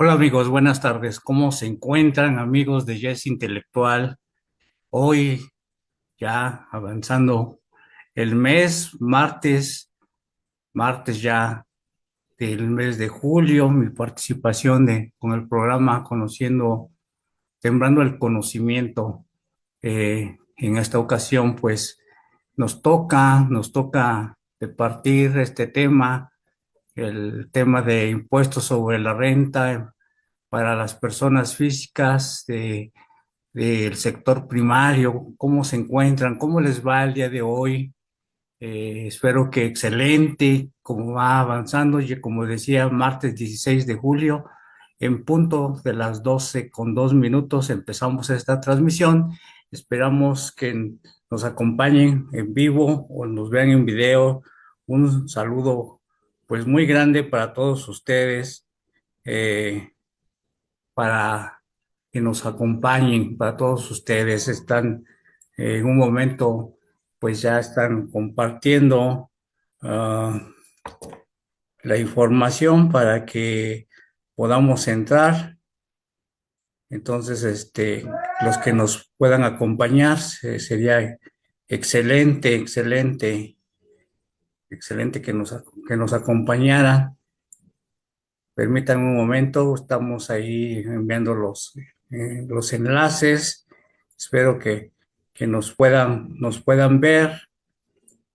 Hola amigos, buenas tardes. ¿Cómo se encuentran amigos de Yes Intelectual? Hoy ya avanzando el mes, martes ya del mes de julio, mi participación con el programa Conociendo, Sembrando el Conocimiento. En esta ocasión, pues nos toca departir este tema, el tema de impuestos sobre la renta para las personas físicas del sector primario. ¿Cómo se encuentran? ¿Cómo les va el día de hoy? Espero que excelente, como va avanzando, y como decía, martes 16 de julio, en punto de las 12:02 empezamos esta transmisión. Esperamos que nos acompañen en vivo o nos vean en video. Un saludo pues muy grande para todos ustedes. eh, para que nos acompañen, para todos ustedes. Están en un momento, pues ya están compartiendo ah, la información para que podamos entrar. Entonces, los que nos puedan acompañar, sería excelente, excelente, excelente que nos acompañaran. Permítanme un momento, estamos ahí enviando los enlaces. Espero que nos puedan ver.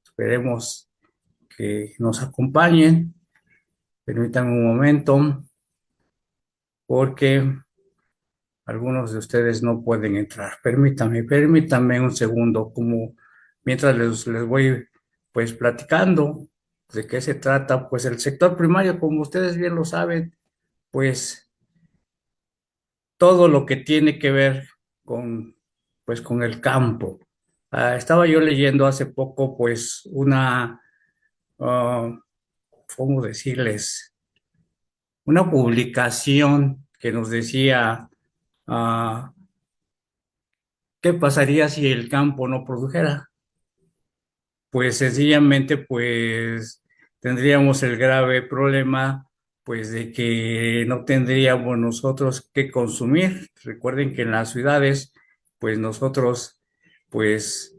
Esperemos que nos acompañen. Permítanme un momento, porque algunos de ustedes no pueden entrar. Permítanme un segundo, como mientras les voy pues platicando de qué se trata. Pues el sector primario, como ustedes bien lo saben, pues todo lo que tiene que ver con, pues, con el campo. Estaba yo leyendo hace poco, pues, ah, ¿cómo decirles? Una publicación que nos decía, ah, ¿qué pasaría si el campo no produjera? Pues sencillamente, pues, tendríamos el grave problema, pues, de que no tendríamos nosotros que consumir. Recuerden que en las ciudades, pues, nosotros, pues,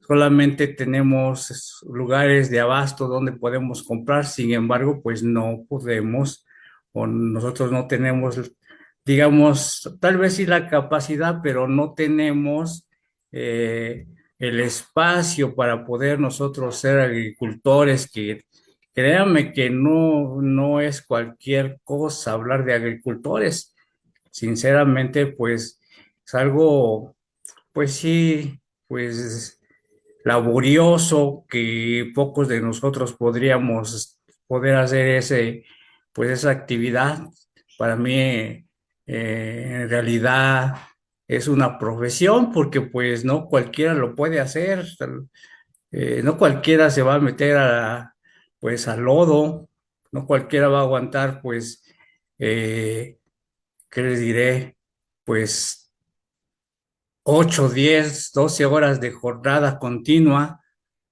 solamente tenemos lugares de abasto donde podemos comprar. Sin embargo, pues, no podemos, o nosotros no tenemos, digamos, tal vez sí la capacidad, pero no tenemos eh, el espacio para poder nosotros ser agricultores. Que créanme que no es cualquier cosa hablar de agricultores. Sinceramente, pues es algo, pues sí, pues laborioso, que pocos de nosotros podríamos poder hacer pues esa actividad. Para mí, en realidad es una profesión, porque pues no cualquiera lo puede hacer. No cualquiera se va a meter pues al lodo, no cualquiera va a aguantar, pues, ¿qué les diré? Pues 8, 10, 12 horas de jornada continua.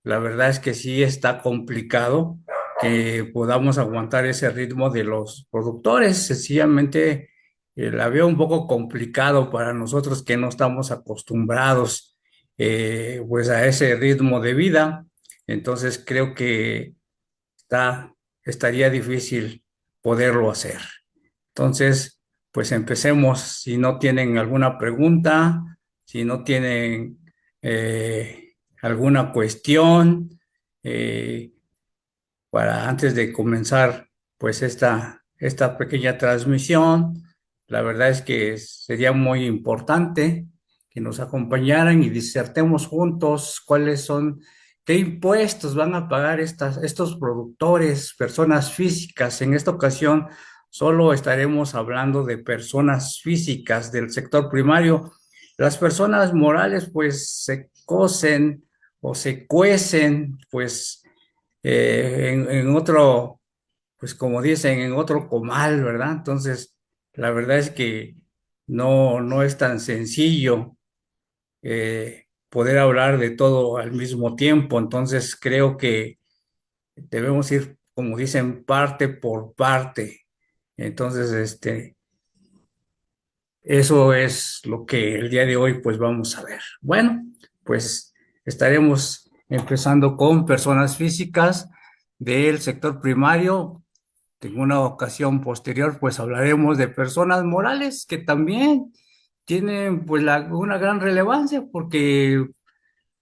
La verdad es que sí está complicado que podamos aguantar ese ritmo de los productores. Sencillamente, la veo un poco complicado para nosotros que no estamos acostumbrados, pues, a ese ritmo de vida. Entonces creo que está, estaría difícil poderlo hacer. Entonces, pues empecemos. Si no tienen alguna pregunta, si no tienen alguna cuestión, eh, para antes de comenzar, pues esta pequeña transmisión, la verdad es que sería muy importante que nos acompañaran y disertemos juntos cuáles son, qué impuestos van a pagar estos productores, personas físicas. En esta ocasión solo estaremos hablando de personas físicas del sector primario. Las personas morales, pues, se cosen o se cuecen, pues, en otro, pues como dicen, en otro comal, ¿verdad? Entonces, la verdad es que no es tan sencillo poder hablar de todo al mismo tiempo. Entonces, creo que debemos ir, como dicen, parte por parte. Entonces, Eso es lo que el día de hoy pues vamos a ver. Bueno, pues estaremos empezando con personas físicas del sector primario. En una ocasión posterior pues hablaremos de personas morales que también tienen pues una gran relevancia porque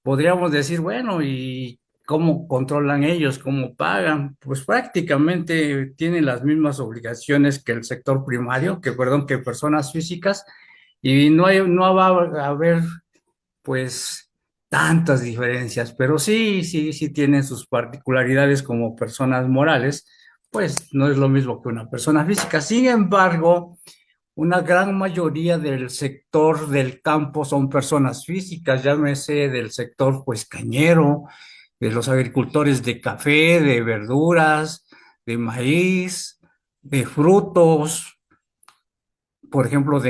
podríamos decir, bueno, ¿y cómo controlan ellos? ¿Cómo pagan? Pues prácticamente tienen las mismas obligaciones que el sector primario, perdón, que personas físicas, y no va a haber, pues, tantas diferencias, pero sí tienen sus particularidades como personas morales, pues no es lo mismo que una persona física. Sin embargo, una gran mayoría del sector del campo son personas físicas, llámese del sector pues cañero, de los agricultores de café, de verduras, de maíz, de frutos, por ejemplo,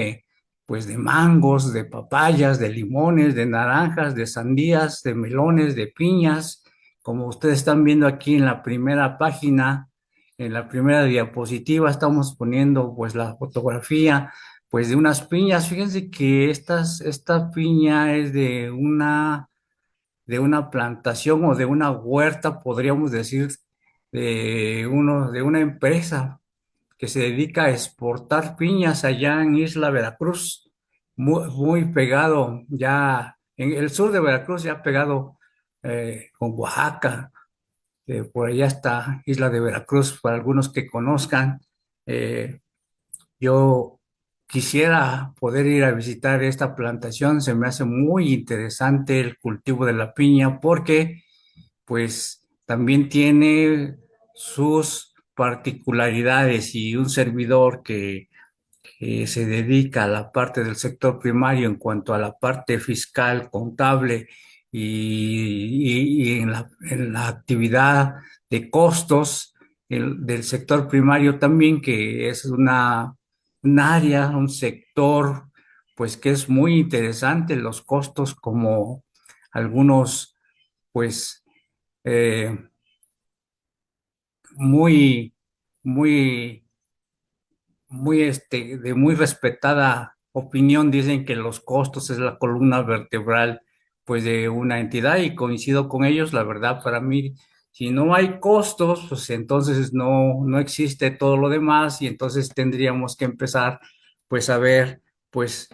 pues de mangos, de papayas, de limones, de naranjas, de sandías, de melones, de piñas, como ustedes están viendo aquí en la primera página, en la primera diapositiva, estamos poniendo pues la fotografía pues de unas piñas. Fíjense que esta piña es de una plantación o de una huerta, podríamos decir, de una empresa que se dedica a exportar piñas allá en Isla Veracruz, muy pegado ya en el sur de Veracruz, ya pegado con Oaxaca. Por allá está Isla de Veracruz, para algunos que conozcan. Eh, yo quisiera poder ir a visitar esta plantación, se me hace muy interesante el cultivo de la piña porque pues también tiene sus particularidades y un servidor que se dedica a la parte del sector primario en cuanto a la parte fiscal, contable y en la actividad de costos del sector primario también, que es un área, un sector, pues que es muy interesante, los costos como algunos, pues, eh, muy, muy de muy respetada opinión, dicen que los costos es la columna vertebral, pues, de una entidad y coincido con ellos. La verdad, para mí, si no hay costos, pues entonces no existe todo lo demás y entonces tendríamos que empezar, pues, a ver, pues,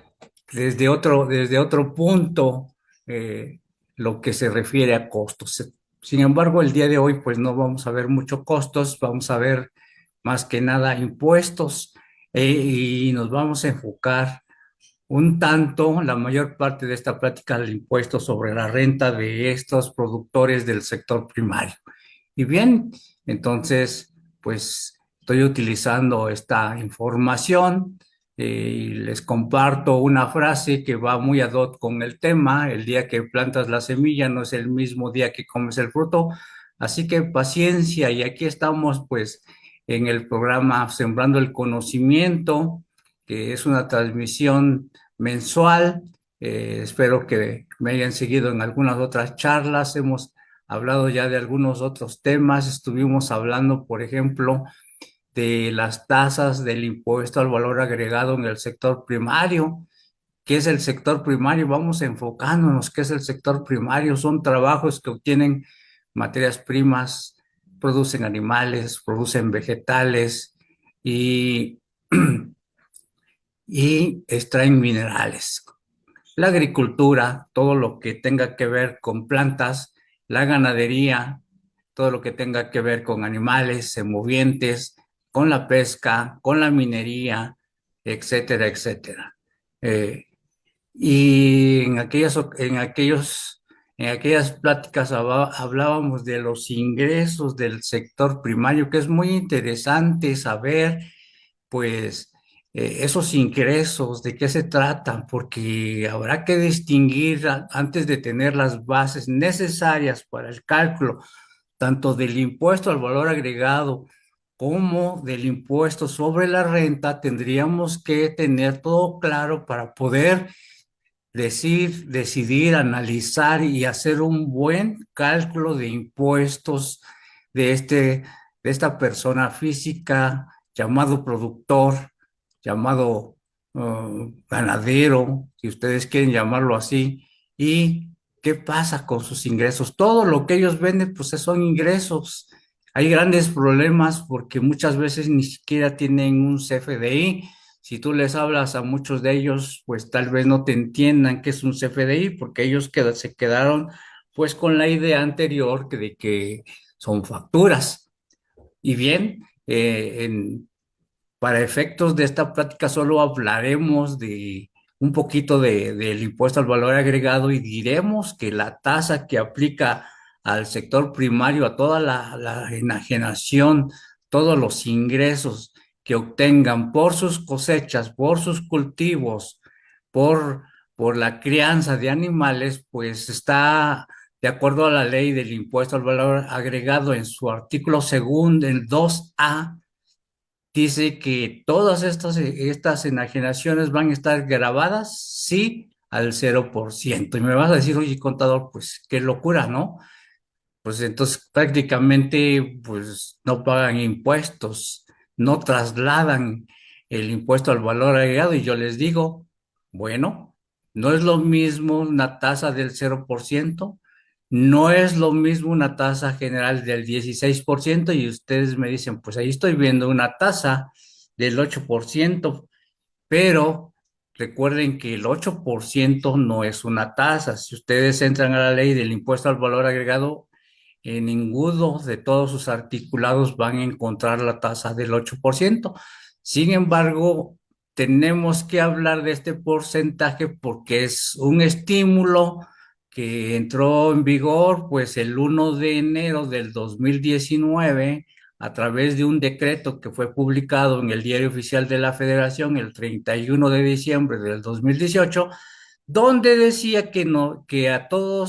desde otro punto, lo que se refiere a costos. Sin embargo, el día de hoy, pues, no vamos a ver mucho costos, vamos a ver más que nada impuestos, y nos vamos a enfocar un tanto, la mayor parte de esta plática, del impuesto sobre la renta de estos productores del sector primario. Y bien, entonces, pues estoy utilizando esta información, y les comparto una frase que va muy ad hoc con el tema: el día que plantas la semilla no es el mismo día que comes el fruto, así que paciencia. Y aquí estamos pues en el programa Sembrando el Conocimiento, que es una transmisión mensual. Espero que me hayan seguido en algunas otras charlas. Hemos hablado ya de algunos otros temas. Estuvimos hablando, por ejemplo, de las tasas del impuesto al valor agregado en el sector primario. ¿Qué es el sector primario? Vamos enfocándonos. ¿Qué es el sector primario? Son trabajos que obtienen materias primas, producen animales, producen vegetales y, y extraen minerales. La agricultura, todo lo que tenga que ver con plantas, la ganadería, todo lo que tenga que ver con animales, semovientes, con la pesca, con la minería, etcétera, etcétera. Eh, y en aquellas pláticas hablábamos de los ingresos del sector primario, que es muy interesante saber, pues, esos ingresos, de qué se tratan, porque habrá que distinguir antes de tener las bases necesarias para el cálculo tanto del impuesto al valor agregado como del impuesto sobre la renta. Tendríamos que tener todo claro para poder decidir, analizar y hacer un buen cálculo de impuestos de de esta persona física llamado productor, llamado ganadero, si ustedes quieren llamarlo así, y qué pasa con sus ingresos. Todo lo que ellos venden, pues son ingresos. Hay grandes problemas porque muchas veces ni siquiera tienen un CFDI. Si tú les hablas a muchos de ellos, pues tal vez no te entiendan qué es un CFDI, porque ellos se quedaron pues con la idea anterior de que son facturas. Y bien, para efectos de esta plática solo hablaremos de un poquito del impuesto al valor agregado y diremos que la tasa que aplica al sector primario, a toda la enajenación, todos los ingresos que obtengan por sus cosechas, por sus cultivos, por, por la crianza de animales, pues está de acuerdo a la ley del impuesto al valor agregado en su artículo segundo, el 2A, dice que todas estas enajenaciones van a estar grabadas, sí, al 0%. Y me vas a decir, oye, contador, pues qué locura, ¿no? Pues entonces prácticamente pues no pagan impuestos, no trasladan el impuesto al valor agregado y yo les digo, bueno, no es lo mismo una tasa del 0%, no es lo mismo una tasa general del 16% y ustedes me dicen, pues ahí estoy viendo una tasa del 8%, pero recuerden que el 8% no es una tasa. Si ustedes entran a la ley del impuesto al valor agregado, en ninguno de todos sus articulados van a encontrar la tasa del 8%. Sin embargo, tenemos que hablar de este porcentaje porque es un estímulo que entró en vigor pues el 1 de enero del 2019 a través de un decreto que fue publicado en el Diario Oficial de la Federación el 31 de diciembre del 2018, donde decía que no, que a todo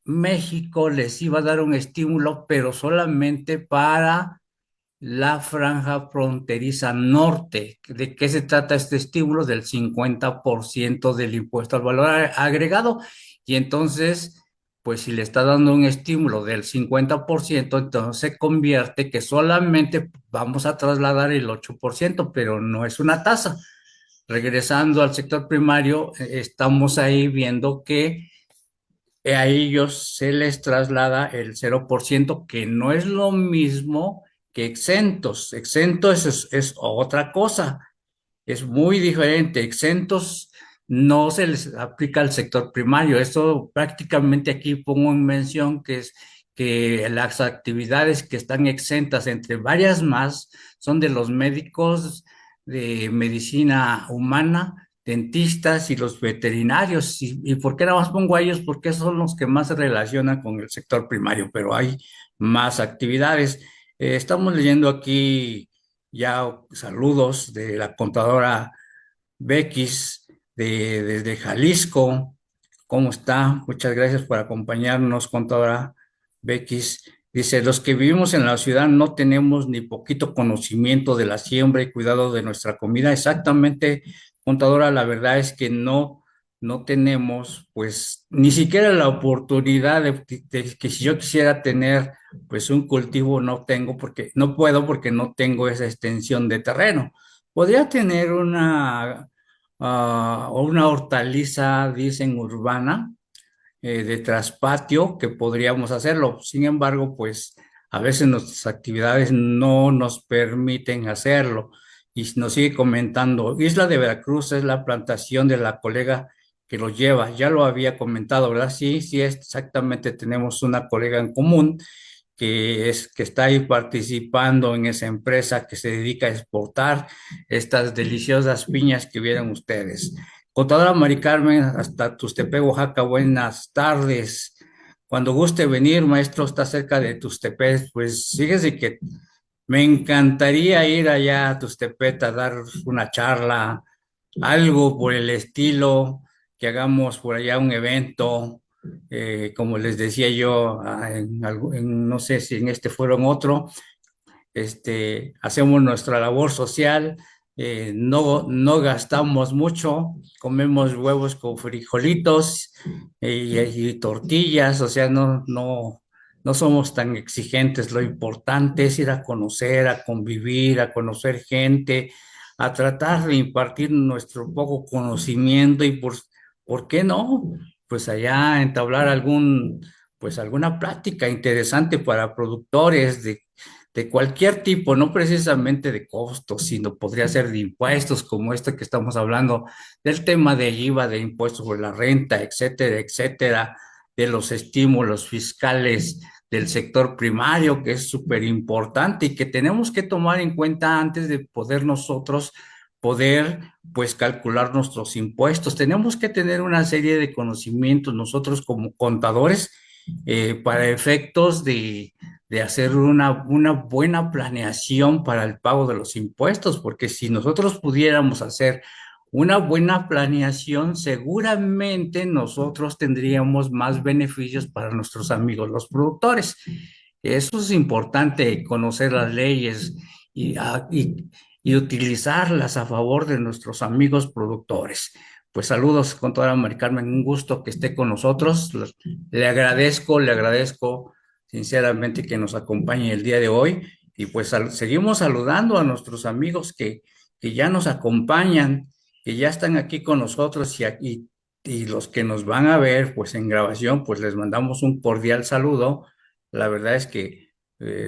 México les iba a dar un estímulo, pero solamente para la franja fronteriza norte. ¿De qué se trata este estímulo? Del 50% del impuesto al valor agregado. Y entonces, pues si le está dando un estímulo del 50%, entonces se convierte que solamente vamos a trasladar el 8%, pero no es una tasa. Regresando al sector primario, estamos ahí viendo que a ellos se les traslada el 0%, que no es lo mismo que exentos. Exentos es otra cosa, es muy diferente. Exentos no se les aplica al sector primario. Esto prácticamente aquí pongo en mención que es que las actividades que están exentas, entre varias más, son de los médicos de medicina humana, dentistas y los veterinarios. ¿Y por qué nada más pongo a ellos? Porque son los que más se relacionan con el sector primario, pero hay más actividades. Estamos leyendo aquí ya saludos de la contadora Bequis desde Jalisco. ¿Cómo está? Muchas gracias por acompañarnos, contadora Bequis. Dice, los que vivimos en la ciudad no tenemos ni poquito conocimiento de la siembra y cuidado de nuestra comida. Exactamente, contadora, la verdad es que no tenemos, pues, ni siquiera la oportunidad de que si yo quisiera tener, pues, un cultivo, no tengo, porque no puedo, porque no tengo esa extensión de terreno. Podría tener o una hortaliza, dicen, urbana, de traspatio, que podríamos hacerlo. Sin embargo, pues a veces nuestras actividades no nos permiten hacerlo. Y nos sigue comentando, Isla de Veracruz es la plantación de la colega que lo lleva. Ya lo había comentado, ¿verdad? Sí, sí, exactamente. Tenemos una colega en común que está ahí participando en esa empresa que se dedica a exportar estas deliciosas piñas que vieron ustedes. Contadora Mari Carmen, hasta Tustepec, Oaxaca, buenas tardes. Cuando guste venir, maestro, está cerca de Tustepec, pues fíjese que me encantaría ir allá a Tustepec a dar una charla, algo por el estilo, que hagamos por allá un evento, como les decía yo, no sé si en este fueron otro, hacemos nuestra labor social, no gastamos mucho, comemos huevos con frijolitos y tortillas, o sea, no somos tan exigentes. Lo importante es ir a conocer, a convivir, a conocer gente, a tratar de impartir nuestro poco conocimiento y ¿por qué no? Pues allá entablar pues alguna plática interesante para productores de cualquier tipo, no precisamente de costos, sino podría ser de impuestos, como este que estamos hablando, del tema de IVA, de impuestos sobre la renta, etcétera, etcétera, de los estímulos fiscales del sector primario, que es súper importante y que tenemos que tomar en cuenta antes de poder nosotros poder pues calcular nuestros impuestos. Tenemos que tener una serie de conocimientos nosotros como contadores para efectos de hacer una buena planeación para el pago de los impuestos, porque si nosotros pudiéramos hacer una buena planeación, seguramente nosotros tendríamos más beneficios para nuestros amigos los productores. Eso es importante, conocer las leyes y, y utilizarlas a favor de nuestros amigos productores. Pues saludos con toda la Mari Carmen, un gusto que esté con nosotros. Le agradezco sinceramente que nos acompañe el día de hoy y pues seguimos saludando a nuestros amigos que ya nos acompañan, que ya están aquí con nosotros y los que nos van a ver pues en grabación, pues les mandamos un cordial saludo. La verdad es que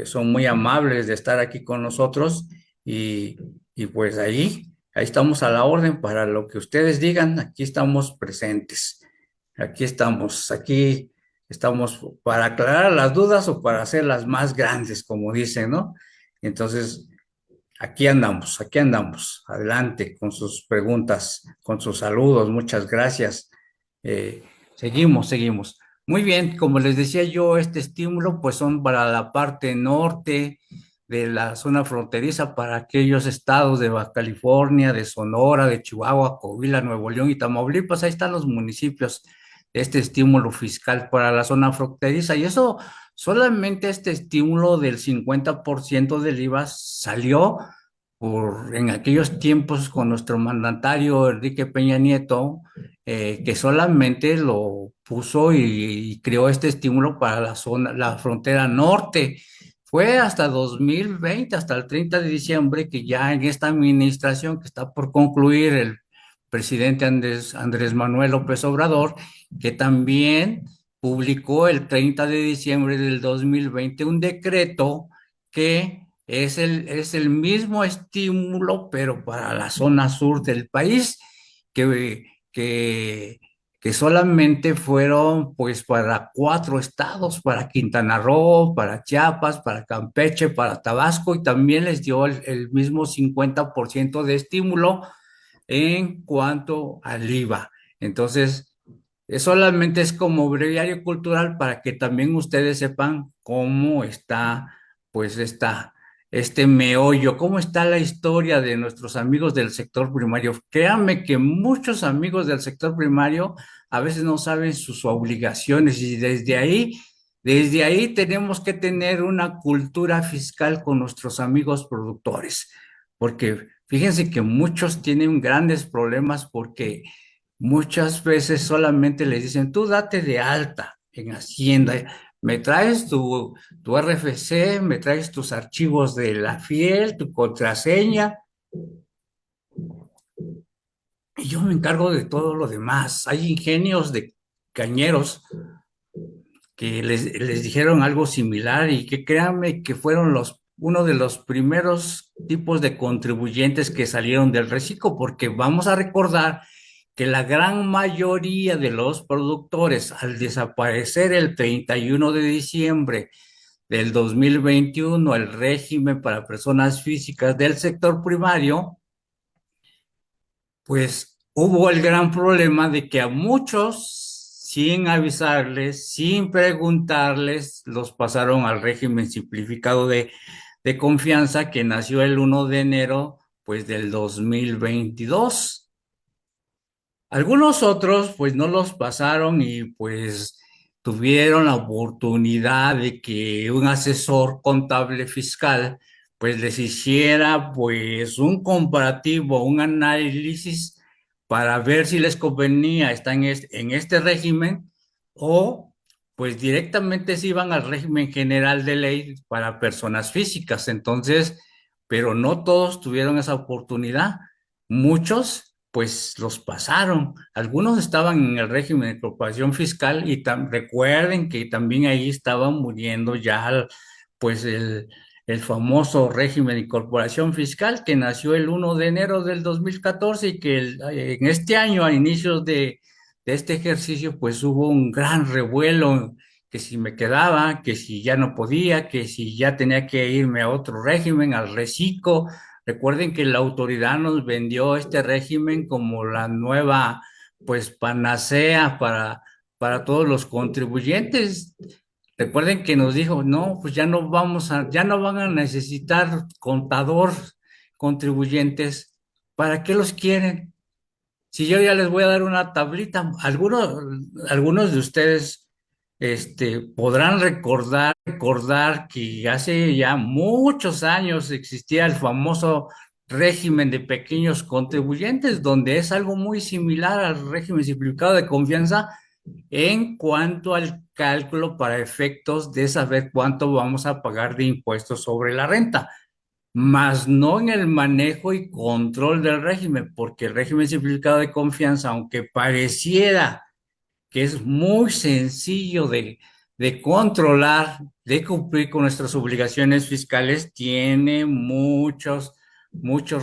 son muy amables de estar aquí con nosotros y, y pues ahí estamos a la orden para lo que ustedes digan, aquí estamos presentes, aquí estamos para aclarar las dudas o para hacerlas más grandes, como dicen, ¿no? Entonces, aquí andamos, adelante con sus preguntas, con sus saludos, muchas gracias. Eh, seguimos. Muy bien, como les decía yo, este estímulo pues son para la parte norte de la zona fronteriza, para aquellos estados de Baja California, de Sonora, de Chihuahua, Coahuila, Nuevo León y Tamaulipas. Ahí están los municipios de este estímulo fiscal para la zona fronteriza, y eso solamente este estímulo del 50% del IVA salió en aquellos tiempos con nuestro mandatario Enrique Peña Nieto, que solamente lo puso y creó este estímulo para la zona, la frontera norte. Fue hasta 2020, hasta el 30 de diciembre, que ya en esta administración que está por concluir el presidente Andrés Manuel López Obrador, que también publicó el 30 de diciembre del 2020 un decreto que es el mismo estímulo, pero para la zona sur del país, que, que, que solamente fueron pues para 4 estados, para Quintana Roo, para Chiapas, para Campeche, para Tabasco, y también les dio el mismo 50% de estímulo en cuanto al IVA. Entonces, solamente es como breviario cultural para que también ustedes sepan cómo está, pues, este meollo, cómo está la historia de nuestros amigos del sector primario. Créanme que muchos amigos del sector primario a veces no saben sus obligaciones, y desde ahí tenemos que tener una cultura fiscal con nuestros amigos productores, porque fíjense que muchos tienen grandes problemas porque muchas veces solamente les dicen, tú date de alta en Hacienda, me traes tu RFC, me traes tus archivos de la FIEL, tu contraseña, y yo me encargo de todo lo demás. Hay ingenios de cañeros que les dijeron algo similar, y que créanme que fueron uno de los primeros tipos de contribuyentes que salieron del reciclo, porque vamos a recordar que la gran mayoría de los productores, al desaparecer el 31 de diciembre del 2021 el régimen para personas físicas del sector primario, pues hubo el gran problema de que a muchos, sin avisarles, sin preguntarles, los pasaron al régimen simplificado de confianza, que nació el 1 de enero pues del 2022. Algunos otros pues no los pasaron y pues tuvieron la oportunidad de que un asesor contable fiscal pues les hiciera pues un comparativo, un análisis para ver si les convenía estar en este régimen, o pues directamente se iban al régimen general de ley para personas físicas. Entonces, pero no todos tuvieron esa oportunidad. Muchos, pues, los pasaron. Algunos estaban en el régimen de corporación fiscal y recuerden que también ahí estaban muriendo ya, pues, el famoso régimen de incorporación fiscal que nació el 1 de enero del 2014 y que en este año, a inicios de este ejercicio, pues hubo un gran revuelo, que si me quedaba, que si ya no podía, que si ya tenía que irme a otro régimen, al reciclo. Recuerden que la autoridad nos vendió este régimen como la nueva, pues, panacea para todos los contribuyentes. Recuerden que nos dijo, no, pues ya no van a necesitar contador, contribuyentes. ¿Para qué los quieren? Si yo ya les voy a dar una tablita, algunos de ustedes podrán recordar que hace ya muchos años existía el famoso régimen de pequeños contribuyentes, donde es algo muy similar al régimen simplificado de confianza en cuanto al cálculo para efectos de saber cuánto vamos a pagar de impuestos sobre la renta, más no en el manejo y control del régimen, porque el régimen simplificado de confianza, aunque pareciera que es muy sencillo de controlar, de cumplir con nuestras obligaciones fiscales, tiene muchos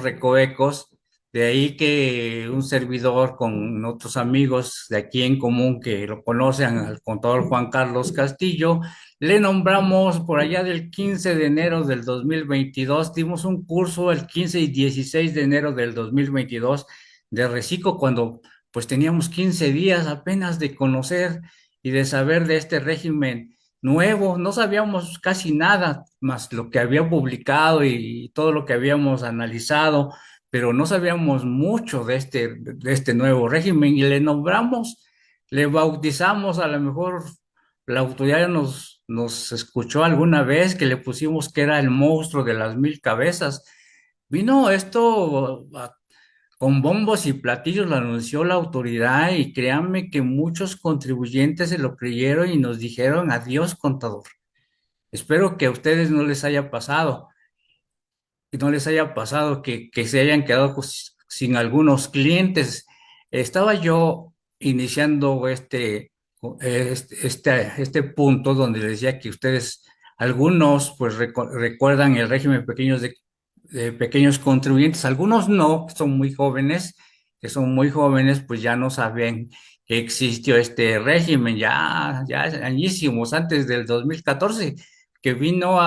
recovecos. De ahí que un servidor con otros amigos de aquí en común que lo conocen, al contador Juan Carlos Castillo, le nombramos por allá del 15 de enero del 2022. Dimos un curso el 15 y 16 de enero del 2022 de reciclo, cuando pues teníamos 15 días apenas de conocer y de saber de este régimen nuevo. No sabíamos casi nada más lo que había publicado y todo lo que habíamos analizado, pero no sabíamos mucho de este nuevo régimen y le nombramos, le bautizamos. A lo mejor la autoridad nos escuchó alguna vez que le pusimos que era el monstruo de las 1000 cabezas. Vino esto con bombos y platillos, lo anunció la autoridad y créanme que muchos contribuyentes se lo creyeron y nos dijeron adiós, contador. Espero que a ustedes no les haya pasado, que no les haya pasado que se hayan quedado sin algunos clientes. Estaba yo iniciando este punto donde les decía que ustedes, algunos, pues recuerdan el régimen de pequeños contribuyentes, algunos no, que son muy jóvenes, pues ya no saben que existió este régimen, ya añísimos, antes del 2014 que vino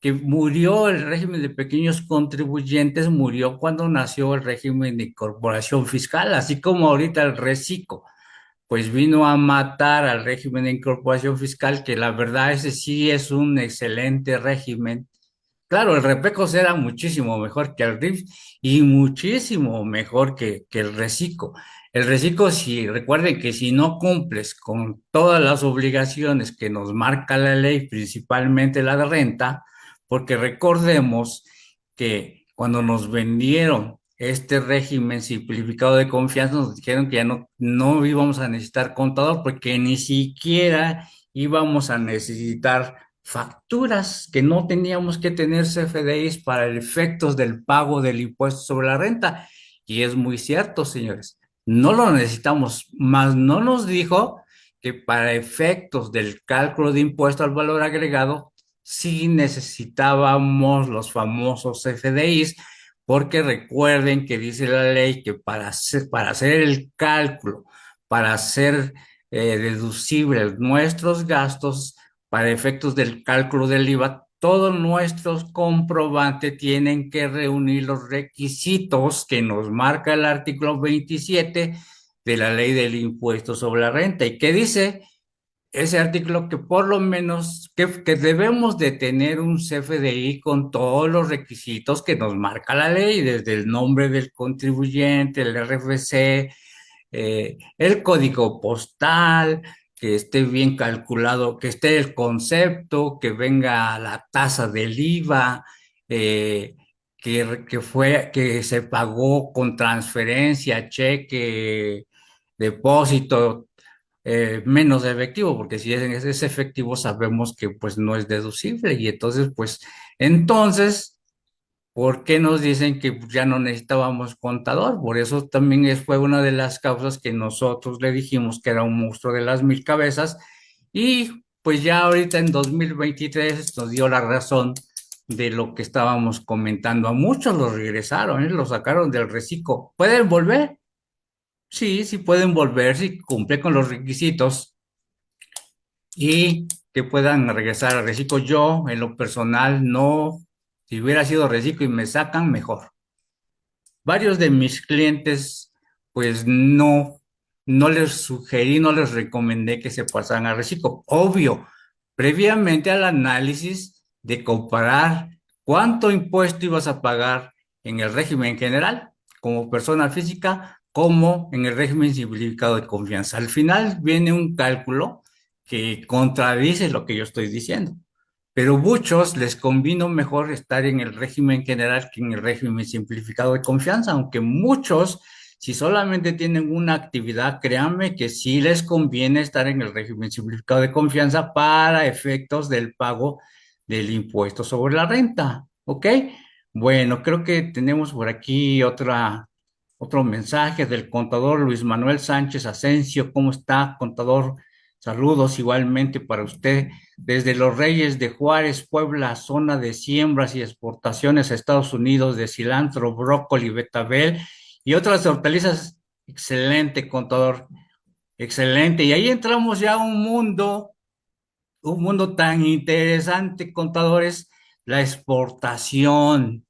que murió el régimen de pequeños contribuyentes, murió cuando nació el régimen de incorporación fiscal, así como ahorita el reciclo, pues vino a matar al régimen de incorporación fiscal, que la verdad ese sí es un excelente régimen. Claro, el Repecos era muchísimo mejor que el RIF y muchísimo mejor que el Reciclo. El Reciclo, si recuerden que si no cumples con todas las obligaciones que nos marca la ley, principalmente la de renta, porque recordemos que cuando nos vendieron este régimen simplificado de confianza, nos dijeron que ya no íbamos a necesitar contador, porque ni siquiera íbamos a necesitar facturas, que no teníamos que tener CFDIs para efectos del pago del impuesto sobre la renta. Y es muy cierto, señores, no lo necesitamos, más no nos dijo que para efectos del cálculo de impuesto al valor agregado, sí necesitábamos los famosos CFDIs, porque recuerden que dice la ley que para hacer el cálculo, para hacer deducibles nuestros gastos, para efectos del cálculo del IVA, todos nuestros comprobantes tienen que reunir los requisitos que nos marca el artículo 27 de la ley del impuesto sobre la renta. ¿Y qué dice ese artículo? Que por lo menos que debemos de tener un CFDI con todos los requisitos que nos marca la ley, desde el nombre del contribuyente, el RFC, el código postal, que esté bien calculado, que esté el concepto, que venga la tasa del IVA, que se pagó con transferencia, cheque, depósito, menos efectivo, porque si es efectivo sabemos que pues no es deducible y entonces ¿Por qué nos dicen que ya no necesitábamos contador? Por eso también fue una de las causas que nosotros le dijimos que era un monstruo de las mil cabezas y pues ya ahorita en 2023 nos dio la razón de lo que estábamos comentando. A muchos los regresaron, ¿eh? Los sacaron del reciclo. ¿Pueden volver? Sí, sí pueden volver si cumple con los requisitos y que puedan regresar al reciclo. Yo, en lo personal, no, si hubiera sido reciclo y me sacan, mejor. Varios de mis clientes, pues no les sugerí, no les recomendé que se pasaran a reciclo. Obvio, previamente al análisis de comparar cuánto impuesto ibas a pagar en el régimen general, como persona física, como en el régimen simplificado de confianza. Al final viene un cálculo que contradice lo que yo estoy diciendo. Pero muchos les convino mejor estar en el régimen general que en el régimen simplificado de confianza, aunque muchos, si solamente tienen una actividad, créanme que sí les conviene estar en el régimen simplificado de confianza para efectos del pago del impuesto sobre la renta. ¿Ok? Bueno, creo que tenemos por aquí otro mensaje del contador Luis Manuel Sánchez Asensio. ¿Cómo está, contador? Saludos igualmente para usted. Desde Los Reyes de Juárez, Puebla, zona de siembras y exportaciones a Estados Unidos de cilantro, brócoli, betabel y otras hortalizas. Excelente, contador, excelente. Y ahí entramos ya a un mundo tan interesante, contadores, la exportación,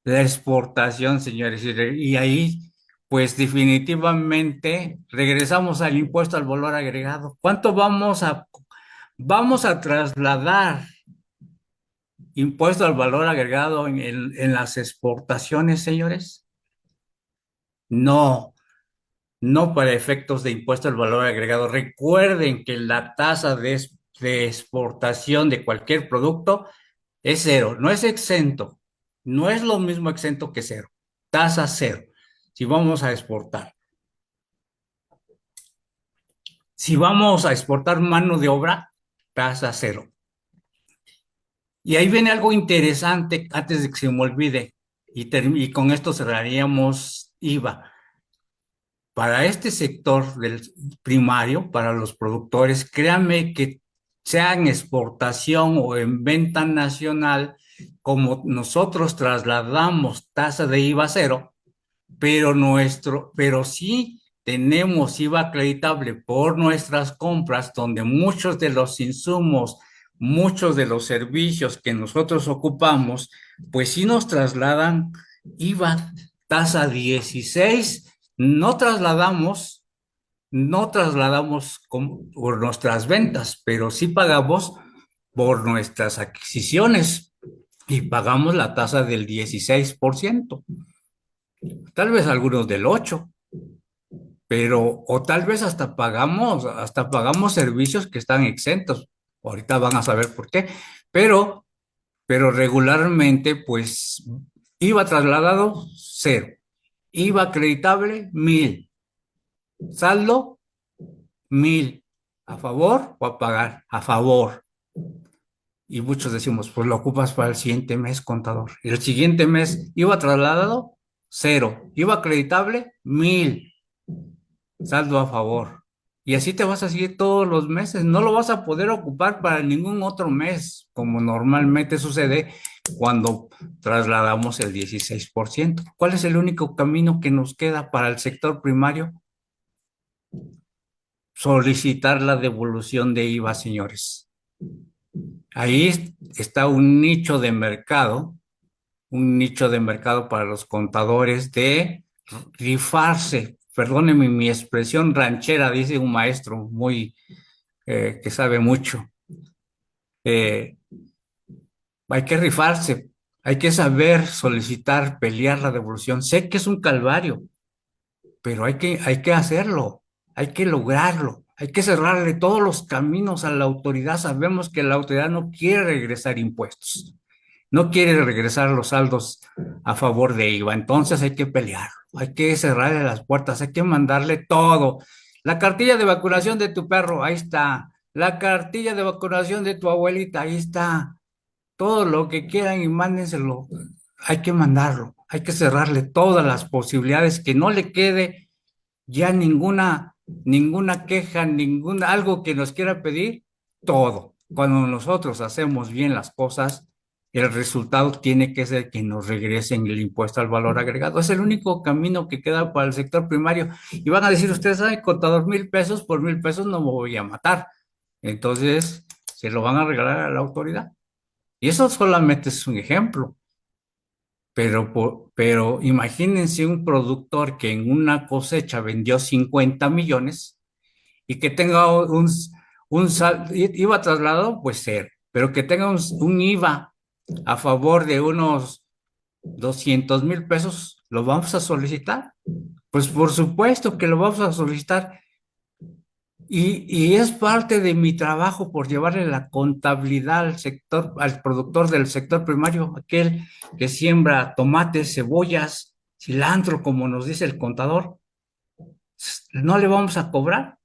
la exportación, señores. Y ahí, pues definitivamente regresamos al impuesto al valor agregado. ¿Cuánto vamos a trasladar impuesto al valor agregado en las exportaciones, señores? No, no para efectos de impuesto al valor agregado. Recuerden que la tasa de exportación de cualquier producto es cero, no es exento, no es lo mismo exento que cero, tasa cero. Si vamos a exportar, si vamos a exportar mano de obra, tasa cero. Y ahí viene algo interesante antes de que se me olvide, y con esto cerraríamos IVA. Para este sector del primario, para los productores, créanme que sea en exportación o en venta nacional, como nosotros trasladamos tasa de IVA cero, pero sí tenemos IVA acreditable por nuestras compras, donde muchos de los insumos, muchos de los servicios que nosotros ocupamos, pues sí nos trasladan IVA tasa 16. No trasladamos, no trasladamos por nuestras ventas, pero sí pagamos por nuestras adquisiciones y pagamos la tasa del 16%, tal vez algunos del 8%, pero o tal vez hasta pagamos servicios que están exentos. Ahorita van a saber por qué, pero, pero regularmente, pues, IVA trasladado, cero. IVA acreditable, 1,000. Saldo, 1,000. ¿A favor o a pagar? A favor. Y muchos decimos, pues lo ocupas para el siguiente mes, contador. Y el siguiente mes, IVA trasladado, cero. IVA acreditable, 1,000. Saldo a favor. Y así te vas a seguir todos los meses. No lo vas a poder ocupar para ningún otro mes, como normalmente sucede cuando trasladamos el 16%. ¿Cuál es el único camino que nos queda para el sector primario? Solicitar la devolución de IVA, señores. Ahí está un nicho de mercado para los contadores de rifarse. Perdónenme mi expresión ranchera, dice un maestro muy que sabe mucho. Eh, Hay que rifarse, hay que saber solicitar, pelear la devolución. Sé que es un calvario, pero hay que hacerlo, hay que lograrlo, hay que cerrarle todos los caminos a la autoridad. Sabemos que la autoridad no quiere regresar impuestos, no quiere regresar los saldos a favor de IVA, entonces hay que pelear, hay que cerrarle las puertas, hay que mandarle todo. La cartilla de vacunación de tu perro, ahí está. La cartilla de vacunación de tu abuelita, ahí está. Todo lo que quieran y mándenselo hay que mandarlo, hay que cerrarle todas las posibilidades, que no le quede ya ninguna queja, algo que nos quiera pedir, todo. Cuando nosotros hacemos bien las cosas, el resultado tiene que ser que nos regresen el impuesto al valor agregado. Es el único camino que queda para el sector primario. Y van a decir ustedes, ay, contador, 1,000 pesos, por 1,000 pesos no me voy a matar. Entonces, se lo van a regalar a la autoridad. Y eso solamente es un ejemplo. Pero imagínense un productor que en una cosecha vendió 50 millones y que tenga IVA trasladado, pues ser, pero que tenga un IVA a favor de unos 200,000 pesos, ¿lo vamos a solicitar? Pues por supuesto que lo vamos a solicitar. Y es parte de mi trabajo por llevarle la contabilidad al sector, al productor del sector primario, aquel que siembra tomates, cebollas, cilantro, como nos dice el contador. ¿No le vamos a cobrar?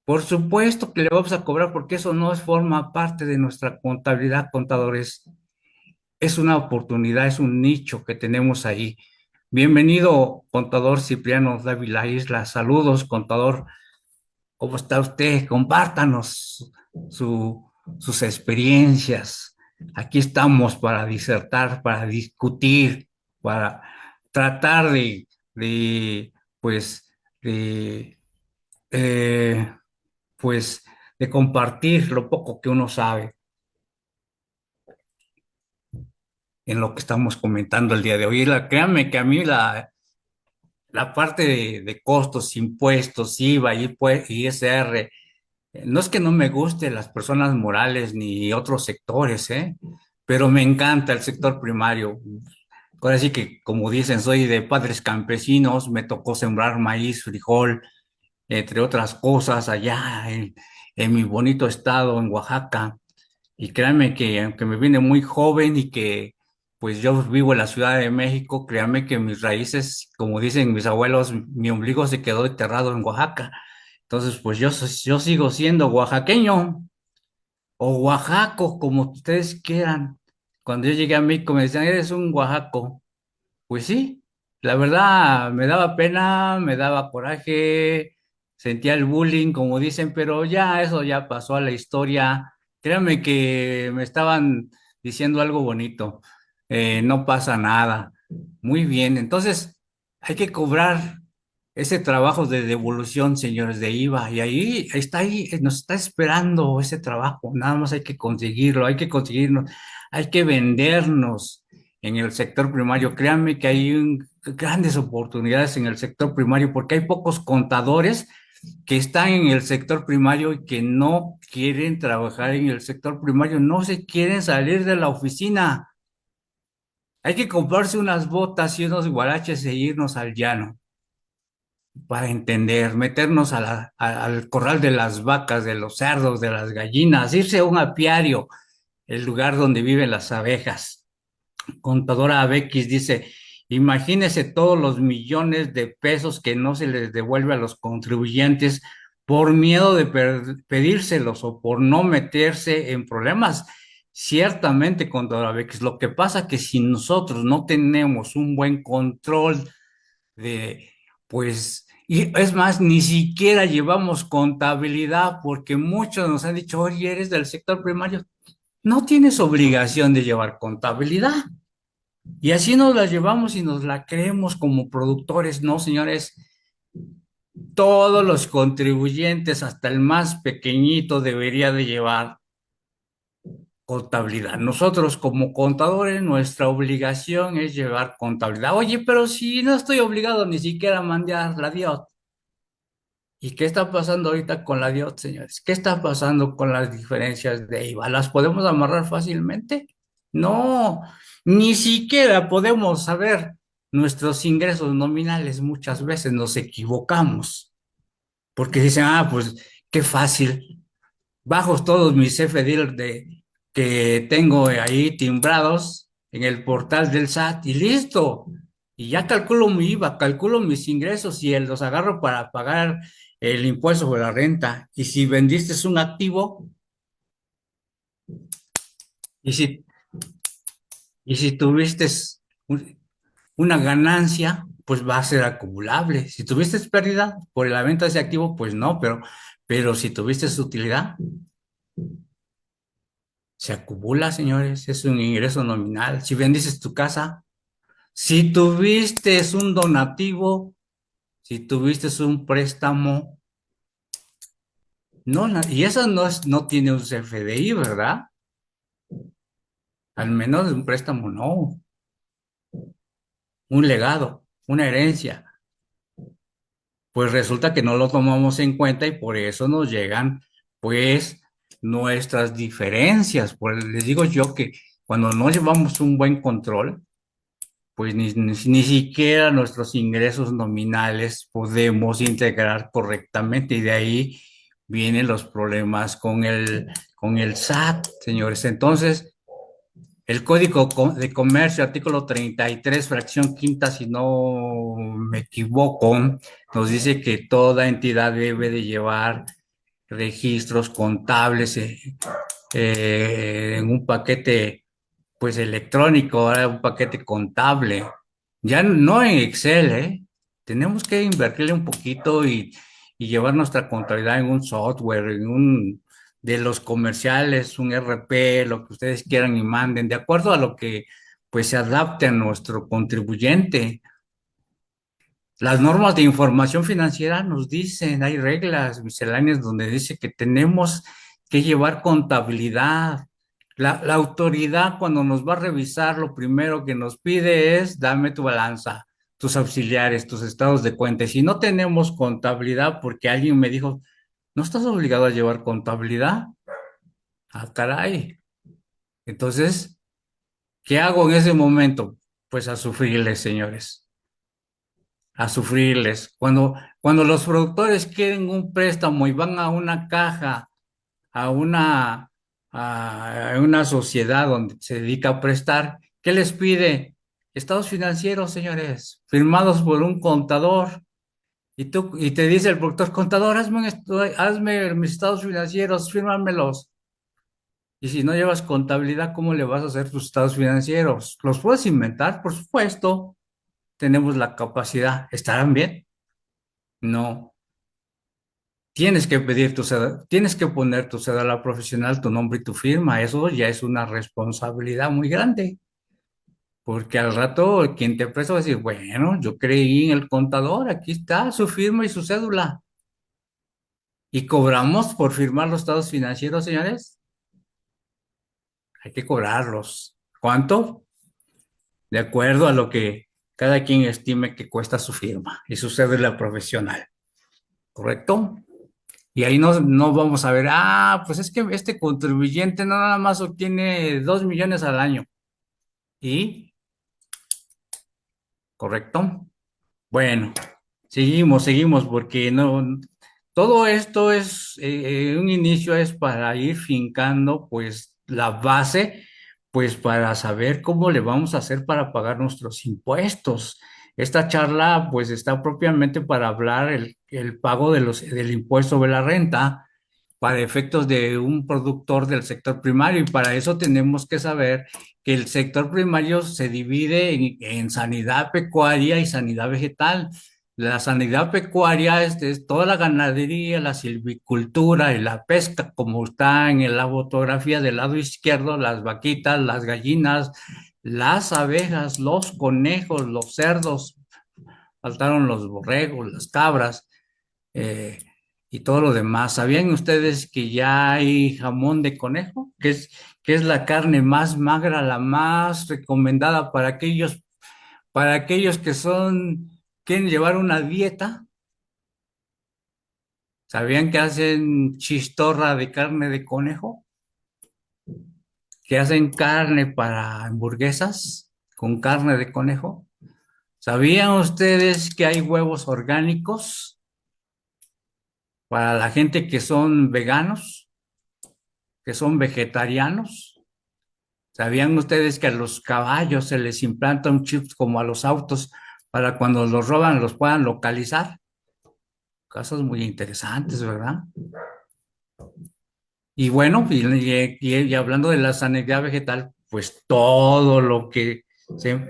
Por supuesto que le vamos a cobrar porque eso no forma parte de nuestra contabilidad, contadores. Es una oportunidad, es un nicho que tenemos ahí. Bienvenido, contador Cipriano Dávila Isla. Saludos, contador. ¿Cómo está usted? Compártanos sus experiencias. Aquí estamos para disertar, para discutir, para tratar de pues, de, eh, pues, de compartir lo poco que uno sabe en lo que estamos comentando el día de hoy. Créanme que a mí la parte de costos, impuestos, IVA, ISR, no es que no me guste las personas morales ni otros sectores, ¿eh? Pero me encanta el sector primario. Ahora sí que, como dicen, soy de padres campesinos, me tocó sembrar maíz, frijol, entre otras cosas, allá en mi bonito estado, en Oaxaca. Y créanme que, aunque me vine muy joven y que pues yo vivo en la Ciudad de México, créanme que mis raíces, como dicen mis abuelos, mi ombligo se quedó enterrado en Oaxaca. Entonces, pues yo sigo siendo oaxaqueño o oaxaco, como ustedes quieran. Cuando yo llegué a México me decían, eres un oaxaco. Pues sí, la verdad me daba pena, me daba coraje, sentía el bullying, como dicen, pero ya eso ya pasó a la historia. Créanme que me estaban diciendo algo bonito. No pasa nada. Muy bien, entonces hay que cobrar ese trabajo de devolución, señores de IVA, y ahí, nos está esperando ese trabajo. Nada más hay que conseguirlo, hay que conseguirnos, hay que vendernos en el sector primario. Créanme que hay grandes oportunidades en el sector primario porque hay pocos contadores que están en el sector primario y que no quieren trabajar en el sector primario, no se quieren salir de la oficina. Hay que comprarse unas botas y unos guaraches e irnos al llano para entender, meternos al corral de las vacas, de los cerdos, de las gallinas, irse a un apiario, el lugar donde viven las abejas. Contadora Abequis dice, imagínese todos los millones de pesos que no se les devuelve a los contribuyentes por miedo de pedírselos o por no meterse en problemas. Ciertamente, contadora Abequis, lo que pasa es que si nosotros no tenemos un buen control de, pues, y es más, ni siquiera llevamos contabilidad porque muchos nos han dicho, oye, eres del sector primario, no tienes obligación de llevar contabilidad. Y así nos la llevamos y nos la creemos como productores, no, señores. Todos los contribuyentes, hasta el más pequeñito, debería de llevar contabilidad. Nosotros como contadores, nuestra obligación es llevar contabilidad. Oye, pero si no estoy obligado ni siquiera a mandar la DIOT. ¿Y qué está pasando ahorita con la DIOT, señores? ¿Qué está pasando con las diferencias de IVA? ¿Las podemos amarrar fácilmente? No, ni siquiera podemos saber nuestros ingresos nominales. Muchas veces nos equivocamos porque dicen, ah, pues qué fácil. Bajo todos mis CFDIR que tengo ahí timbrados en el portal del SAT y listo. Y ya calculo mi IVA, calculo mis ingresos y los agarro para pagar el impuesto sobre la renta. Y si vendiste un activo, y si, y si tuviste un- una ganancia, pues va a ser acumulable. Si tuviste pérdida por la venta de ese activo, pues no, pero si tuviste utilidad, se acumula, señores, es un ingreso nominal. Si vendiste tu casa, si tuviste un donativo, si tuviste un préstamo, no, y eso no tiene un CFDI, ¿verdad? Al menos un préstamo, no, un legado, una herencia. Pues resulta que no lo tomamos en cuenta y por eso nos llegan, pues, nuestras diferencias. Pues les digo yo que cuando no llevamos un buen control, pues ni siquiera nuestros ingresos nominales podemos integrar correctamente y de ahí vienen los problemas con el SAT, señores. Entonces, el de Comercio, artículo 33, fracción quinta, si no me equivoco, nos dice que toda entidad debe de llevar registros contables en un paquete pues electrónico, ahora un paquete contable, ya no en Excel, ¿eh? Tenemos que invertirle un poquito y llevar nuestra contabilidad en un software, en un de los comerciales, un RP, lo que ustedes quieran y manden, de acuerdo a lo que pues se adapte a nuestro contribuyente. Las normas de información financiera nos dicen, hay reglas misceláneas donde dice que tenemos que llevar contabilidad. La autoridad cuando nos va a revisar, lo primero que nos pide es, dame tu balanza, tus auxiliares, tus estados de cuenta. Y si no tenemos contabilidad, porque alguien me dijo, ¿no estás obligado a llevar contabilidad? Ah, caray. Entonces, ¿qué hago en ese momento? Pues a sufrirles, señores, a sufrirles. Cuando los productores quieren un préstamo y van a una caja, a a una sociedad donde se dedica a prestar, ¿qué les pide? Estados financieros, señores, firmados por un contador. Y te dice el productor, contador, hazme mis estados financieros, fírmamelos. Y si no llevas contabilidad, ¿cómo le vas a hacer tus estados financieros? ¿Los puedes inventar? Por supuesto, tenemos la capacidad. ¿Estarán bien? No. Tienes que poner tu cédula profesional, tu nombre y tu firma. Eso ya es una responsabilidad muy grande, porque al rato quien te presta va a decir, bueno, yo creí en el contador, aquí está su firma y su cédula. ¿Y cobramos por firmar los estados financieros, señores? Hay que cobrarlos. ¿Cuánto? De acuerdo a lo que cada quien estime que cuesta su firma y su cédula profesional. ¿Correcto? Y ahí no vamos a ver, pues es que este contribuyente no nada más obtiene 2 millones al año. ¿Y? ¿Correcto? Bueno, seguimos, porque todo esto es, un inicio es para ir fincando, pues, la base, pues, para saber cómo le vamos a hacer para pagar nuestros impuestos. Esta charla, pues, está propiamente para hablar el pago del impuesto sobre la renta para efectos de un productor del sector primario y para eso tenemos que saber que el sector primario se divide en sanidad pecuaria y sanidad vegetal. La sanidad pecuaria es toda la ganadería, la silvicultura y la pesca, como está en la fotografía del lado izquierdo, las vaquitas, las gallinas, las abejas, los conejos, los cerdos, faltaron los borregos, las cabras, eh, y todo lo demás. ¿Sabían ustedes que ya hay jamón de conejo? Que es la carne más magra, la más recomendada para aquellos quieren llevar una dieta. ¿Sabían que hacen chistorra de carne de conejo? ¿Que hacen carne para hamburguesas con carne de conejo? ¿Sabían ustedes que hay huevos orgánicos para la gente que son veganos, que son vegetarianos? ¿Sabían ustedes que a los caballos se les implanta un chip como a los autos para cuando los roban los puedan localizar? Casos muy interesantes, ¿verdad? Y bueno, y hablando de la sanidad vegetal, pues todo lo que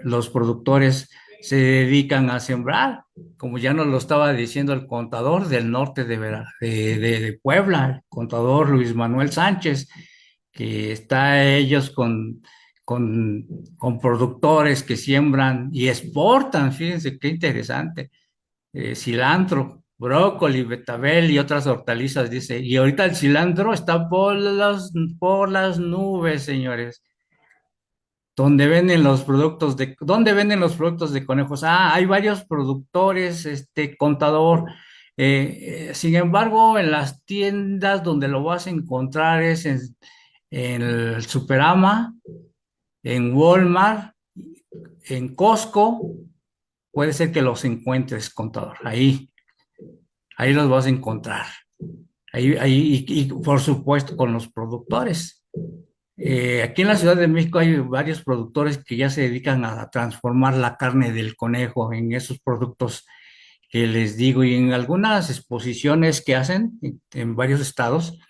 los productores se dedican a sembrar, como ya nos lo estaba diciendo el contador del norte de Puebla, el contador Luis Manuel Sánchez, que está ellos con, con productores que siembran y exportan, fíjense qué interesante, cilantro, brócoli, betabel y otras hortalizas, dice, y ahorita el cilantro está por las nubes, señores. ¿Dónde venden los productos de conejos? Ah, hay varios productores, contador. Sin embargo, en las tiendas donde lo vas a encontrar es en el Superama, en Walmart, en Costco. Puede ser que los encuentres, contador. Ahí los vas a encontrar. Y por supuesto con los productores. Aquí en la Ciudad de México hay varios productores que ya se dedican a transformar la carne del conejo en esos productos que les digo, y en algunas exposiciones que hacen en varios estados.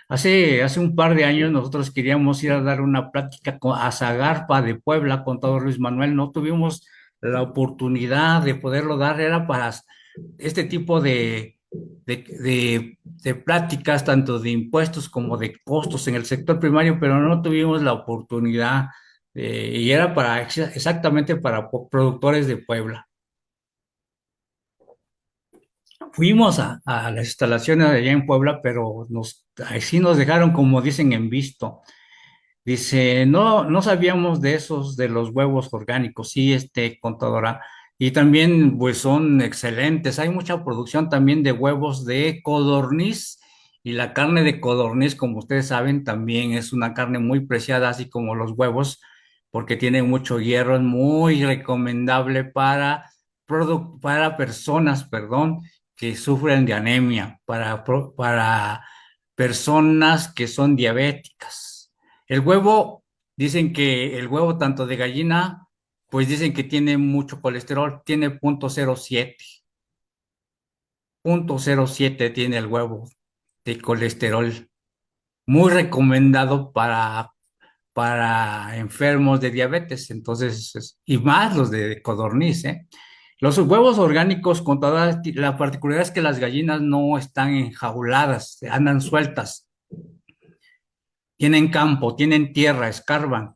Hace un par de años nosotros queríamos ir a dar una plática a Zagarpa de Puebla con todo Luis Manuel, no tuvimos la oportunidad de poderlo dar, era para este tipo de pláticas, tanto de impuestos como de costos en el sector primario, pero no tuvimos la oportunidad, y era exactamente para productores de Puebla. Fuimos a las instalaciones allá en Puebla, pero ahí sí nos dejaron, como dicen, en visto. Dice, no sabíamos de esos, de los huevos orgánicos, sí, contadora. Y también, pues son excelentes. Hay mucha producción también de huevos de codorniz. Y la carne de codorniz, como ustedes saben, también es una carne muy preciada, así como los huevos, porque tiene mucho hierro, es muy recomendable para personas, perdón, que sufren de anemia, para personas que son diabéticas. El huevo, dicen que el huevo tanto de gallina, pues dicen que tiene mucho colesterol, tiene 0.07 tiene el huevo de colesterol, muy recomendado para enfermos de diabetes, entonces, y más los de codorniz, ¿eh? Los huevos orgánicos, con toda la particularidad es que las gallinas no están enjauladas, andan sueltas, tienen campo, tienen tierra, escarban,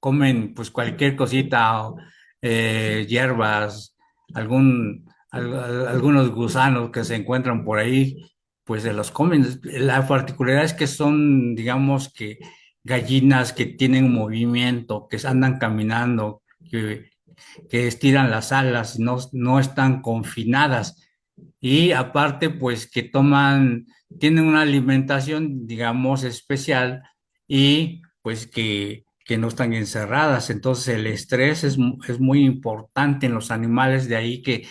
comen pues cualquier cosita, hierbas, algunos gusanos que se encuentran por ahí, pues se los comen. La particularidad es que son, digamos que gallinas que tienen movimiento, que andan caminando, que estiran las alas, no están confinadas. Y aparte, pues que tienen una alimentación, digamos, especial y pues que no están encerradas. Entonces el estrés es muy importante en los animales, de ahí que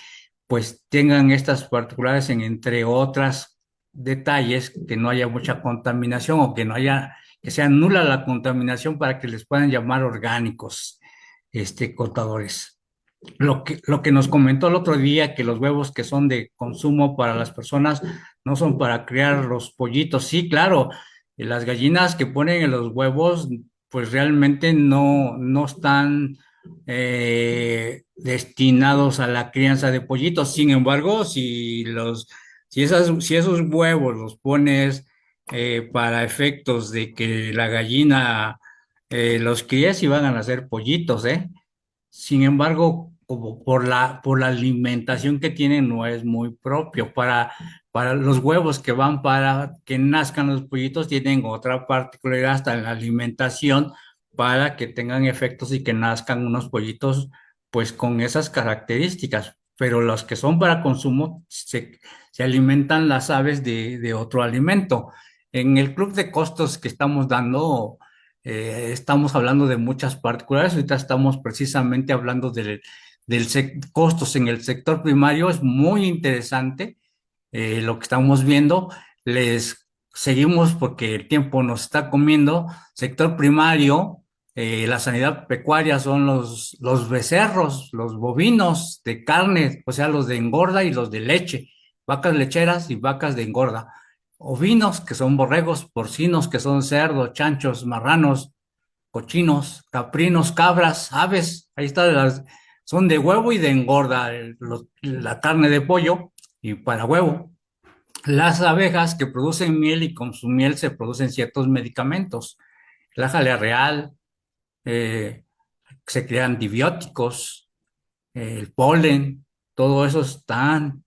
pues tengan estas particulares entre otras detalles, que no haya mucha contaminación o que sea nula la contaminación para que les puedan llamar orgánicos, contadores. Lo que nos comentó el otro día, que los huevos que son de consumo para las personas no son para criar los pollitos. Sí, claro, las gallinas que ponen en los huevos, pues realmente no están destinados a la crianza de pollitos. Sin embargo, si esos huevos los pones para efectos de que la gallina los críes, y van a nacer pollitos, ¿eh? Sin embargo, como por la alimentación que tienen, no es muy propio. Para los huevos que van para que nazcan los pollitos, tienen otra particularidad hasta en la alimentación para que tengan efectos y que nazcan unos pollitos, pues con esas características. Pero los que son para consumo se alimentan las aves de otro alimento. En el club de costos que estamos dando, estamos hablando de muchas particularidades. Ahorita estamos precisamente hablando del costos en el sector primario. Es muy interesante lo que estamos viendo. Les seguimos porque el tiempo nos está comiendo. Sector primario, la sanidad pecuaria son los becerros, los bovinos de carne, o sea, los de engorda y los de leche, vacas lecheras y vacas de engorda. Ovinos, que son borregos, porcinos, que son cerdos, chanchos, marranos, cochinos, caprinos, cabras, aves, ahí está, son de huevo y de engorda, la carne de pollo y para huevo. Las abejas que producen miel y con su miel se producen ciertos medicamentos. La jalea real, eh, se crean antibióticos, el polen, todo eso es tan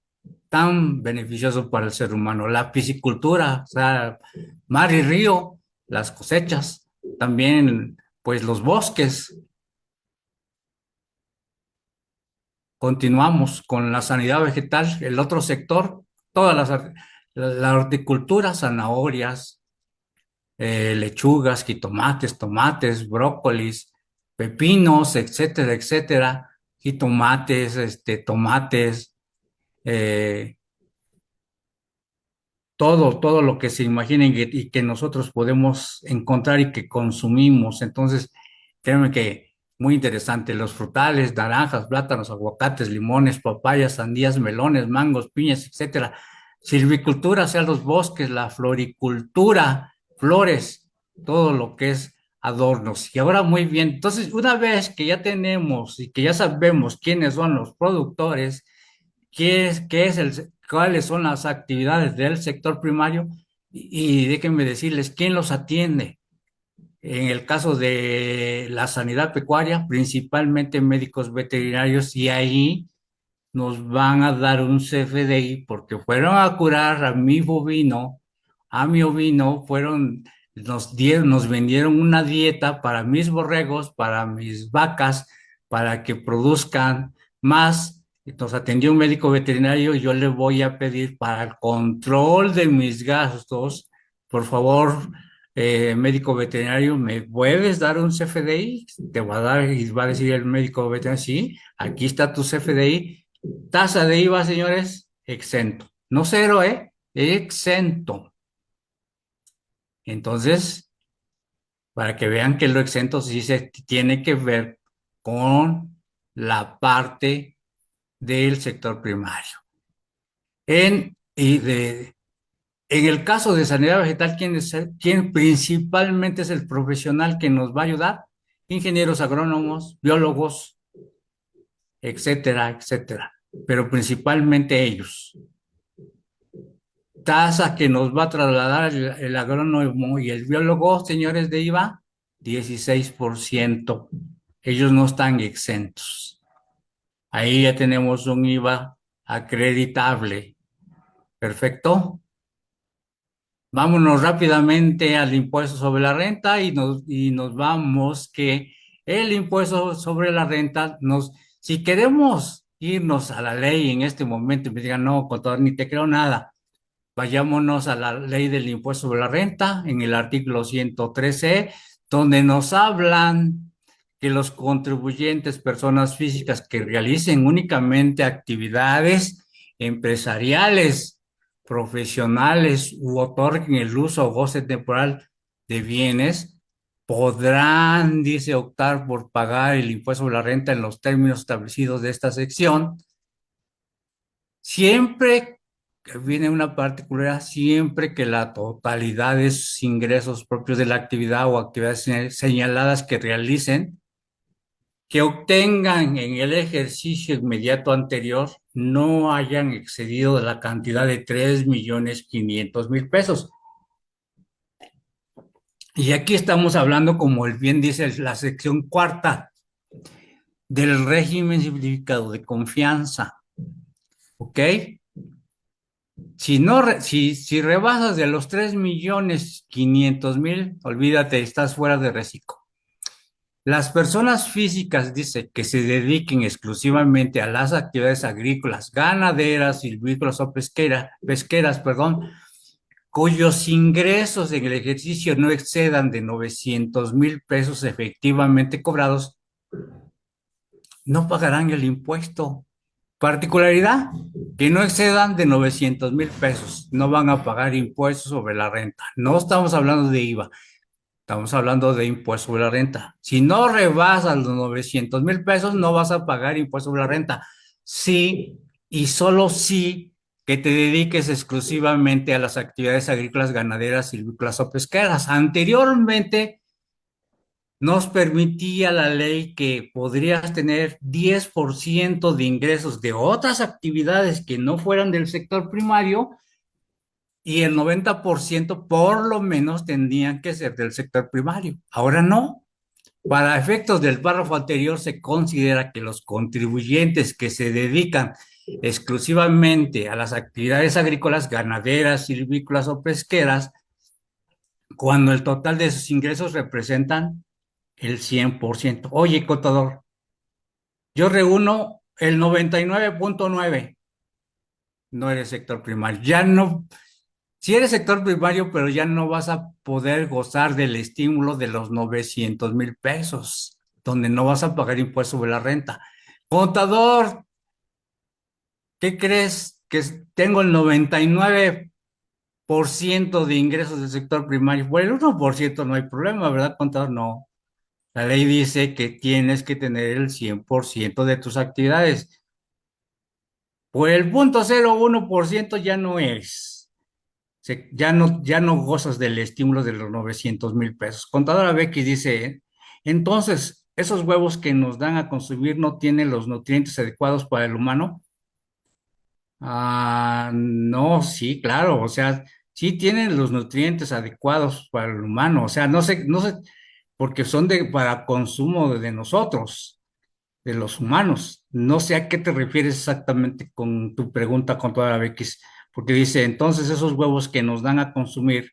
beneficioso para el ser humano. La piscicultura, o sea, mar y río, las cosechas, también pues los bosques. Continuamos con la sanidad vegetal, el otro sector, todas la horticultura, zanahorias, lechugas, jitomates, tomates, brócolis, pepinos, etcétera, etcétera, jitomates, tomates, eh, todo lo que se imaginen y que nosotros podemos encontrar y que consumimos. Entonces, créanme que muy interesante. Los frutales, naranjas, plátanos, aguacates, limones, papayas, sandías, melones, mangos, piñas, etcétera. Silvicultura, o sea, los bosques, la floricultura, flores, todo lo que es adornos. Y ahora muy bien, entonces, una vez que ya tenemos y que ya sabemos quiénes son los productores, cuáles son las actividades del sector primario y déjenme decirles quién los atiende. En el caso de la sanidad pecuaria, principalmente médicos veterinarios, y ahí nos van a dar un CFDI porque fueron a curar a mi ovino, nos vendieron una dieta para mis borregos, para mis vacas, para que produzcan más. Nos atendió un médico veterinario y yo le voy a pedir para el control de mis gastos, por favor, médico veterinario, ¿me puedes dar un CFDI? Te va a dar y va a decir el médico veterinario, sí, aquí está tu CFDI. Tasa de IVA, señores, exento. No cero, ¿eh? Exento. Entonces, para que vean que lo exento sí se tiene que ver con la parte del sector primario. En el caso de sanidad vegetal, ¿quién principalmente es el profesional que nos va a ayudar? Ingenieros agrónomos, biólogos, etcétera, etcétera. Pero principalmente ellos. Tasa que nos va a trasladar el agrónomo y el biólogo, señores de IVA, 16%. Ellos no están exentos. Ahí ya tenemos un IVA acreditable. Perfecto. Vámonos rápidamente al impuesto sobre la renta y nos vamos que el impuesto sobre la renta si queremos irnos a la ley en este momento y me digan, no, contador, ni te creo nada. Vayámonos a la ley del impuesto sobre la renta, en el artículo 113, donde nos hablan que los contribuyentes, personas físicas que realicen únicamente actividades empresariales, profesionales u otorguen el uso o goce temporal de bienes, podrán, dice, optar por pagar el impuesto sobre la renta en los términos establecidos de esta sección, siempre que viene una particularidad, siempre que la totalidad de sus ingresos propios de la actividad o actividades señaladas que realicen, que obtengan en el ejercicio inmediato anterior, no hayan excedido de la cantidad de 3.500.000 pesos. Y aquí estamos hablando, como el bien dice la sección cuarta, del régimen simplificado de confianza. ¿Ok? Si rebasas de los 3.500.000, olvídate, estás fuera de reciclo. Las personas físicas, dice, que se dediquen exclusivamente a las actividades agrícolas, ganaderas, silvícolas o pesqueras, cuyos ingresos en el ejercicio no excedan de 900.000 pesos efectivamente cobrados, no pagarán el impuesto. Particularidad, que no excedan de 900.000 pesos, no van a pagar impuestos sobre la renta. No estamos hablando de IVA, estamos hablando de impuesto sobre la renta. Si no rebasas los 900.000 pesos, no vas a pagar impuesto sobre la renta. Sí, y solo sí que te dediques exclusivamente a las actividades agrícolas, ganaderas, silvícolas o pesqueras. Anteriormente, nos permitía la ley que podrías tener 10% de ingresos de otras actividades que no fueran del sector primario y el 90% por lo menos tendrían que ser del sector primario. Ahora no. Para efectos del párrafo anterior, se considera que los contribuyentes que se dedican exclusivamente a las actividades agrícolas, ganaderas, silvícolas o pesqueras, cuando el total de sus ingresos representan el 100%. Oye, contador, yo reúno el 99.9, no eres sector primario. Ya no, si eres sector primario, pero ya no vas a poder gozar del estímulo de los 900,000 pesos, donde no vas a pagar impuesto sobre la renta. Contador, ¿qué crees? Que tengo el 99% de ingresos del sector primario. Por el 1% no hay problema, ¿verdad, contador? No. La ley dice que tienes que tener el 100% de tus actividades. Por el 0.01% ya no es. Ya no gozas del estímulo de los 900,000 pesos. Contadora Becky dice, entonces, esos huevos que nos dan a consumir no tienen los nutrientes adecuados para el humano. No, sí, claro, o sea, sí tienen los nutrientes adecuados para el humano, o sea, no sé, porque son para consumo de nosotros, de los humanos. No sé a qué te refieres exactamente con tu pregunta, con toda la Becky, porque dice, entonces esos huevos que nos dan a consumir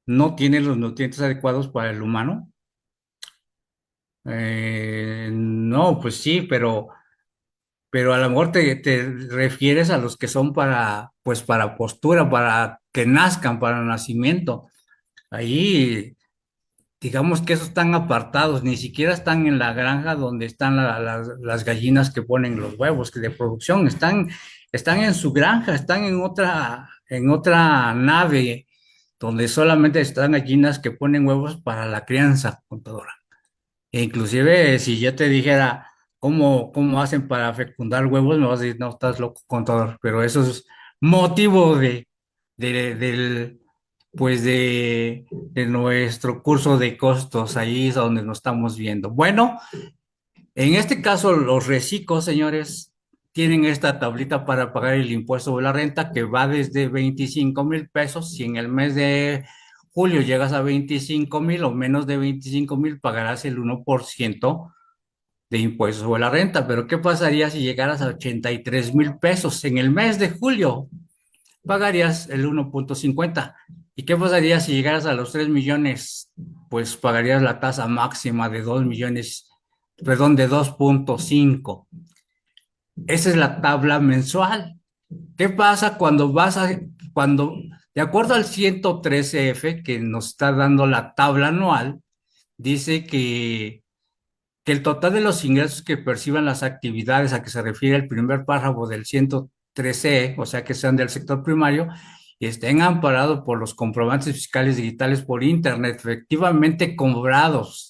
no tienen los nutrientes adecuados para el humano. No, pues sí, pero a lo mejor te refieres a los que son para, pues para postura, para que nazcan, para nacimiento. Ahí, digamos que esos están apartados, ni siquiera están en la granja donde están las gallinas que ponen los huevos que de producción, están en su granja, están en otra nave donde solamente están gallinas que ponen huevos para la crianza, contadora. E inclusive, si yo te dijera cómo hacen para fecundar huevos, me vas a decir, no, estás loco, contador, pero eso es motivo del, pues de nuestro curso de costos, ahí es donde nos estamos viendo. Bueno, en este caso, los recicos, señores, tienen esta tablita para pagar el impuesto sobre la renta que va desde 25,000 pesos. Si en el mes de julio llegas a 25,000 o menos de 25,000, pagarás el 1% de impuesto sobre la renta. Pero ¿qué pasaría si llegaras a 83,000 pesos en el mes de julio? Pagarías el 1.50. ¿Y qué pasaría si llegaras a los 3 millones? Pues pagarías la tasa máxima de 2 millones, perdón, de 2.5. Esa es la tabla mensual. ¿Qué pasa cuando, de acuerdo al 113F que nos está dando la tabla anual, dice que el total de los ingresos que perciban las actividades a que se refiere el primer párrafo del 113E, o sea que sean del sector primario, y estén amparados por los comprobantes fiscales digitales por Internet, efectivamente cobrados,